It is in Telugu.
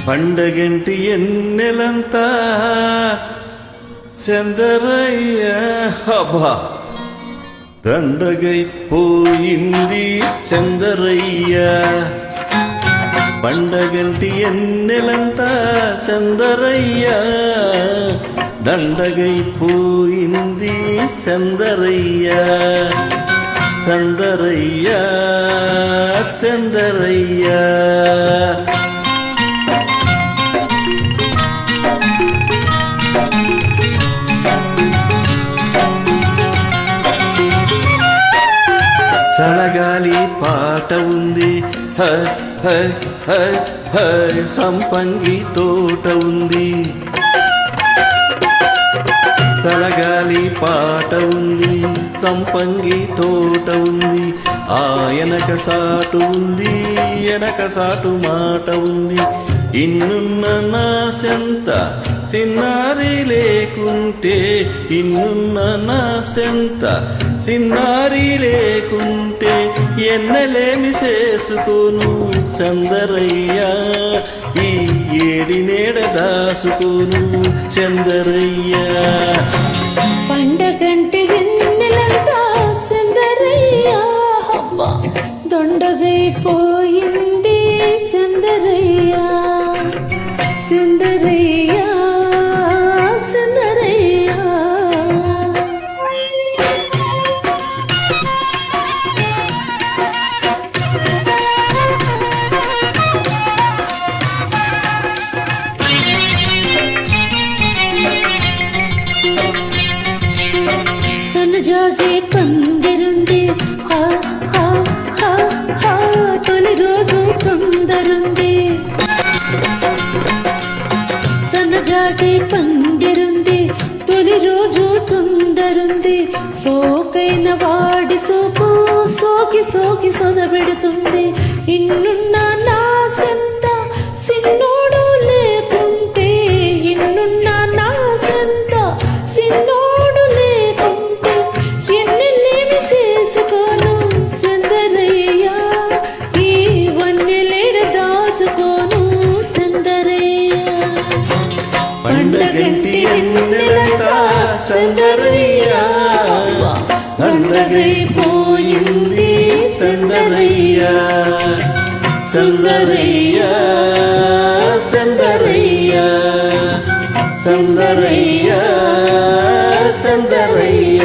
పండగంటి ఎన్నెలంతా చందరయ్య హబా దండగైపోయింది చందరయ్య. పండగంటి ఎన్నెలంతా చందరయ్య దండగైపోయింది చందరయ్య. చందరయ్య చందరయ్య చలగాలి పాట ఉంది హై హై హై హై సంపంగి తోట ఉంది. చలగాలి పాట ఉంది సంపంగి తోట ఉంది. ఆయనక సాటు ఉంది ఎనక సాటు మాట ఉంది. ఇన్నున్న నా సెంత సిన్నారి లేకుంటే ఇన్నున్న నా సెంత సిన్నారి లేకుంటే ఎన్నలేమి చేసుకోను చందరయ్య. ఈ ఏడినేడ దాసుకోను చందరయ్య. పండగంటి ఎన్నెలంతా చందరయ్య దొండగైపోయింది చందరయ్య. చందరయ్య చందరయ్య సన్నజాజి పందిరుంది హా హా హా హా తొలి రోజు తొందరుంది. సన్నజాజి పందిరుంది తొలి రోజు తొందరుంది. సోకైన వాడి సోపు సోకి సోకి సొదబెడుతుంది. ఇన్నున్న నా సెంత సిన్నోడు లేకుంటే ఇన్నున్న నా సెంత సిన్నోడు లేకుంటే ఎన్నెల్లేమి చేసుకోను చందరయ్య. ఈ వన్నెలేడ దాచుకోను చందరయ్య. పండగంటి ఎన్నెలంతా చందరయ్య దండగైపోయింది చందరయ్య. చందరయ్య చందరయ్య చందరయ్య చందరయ్య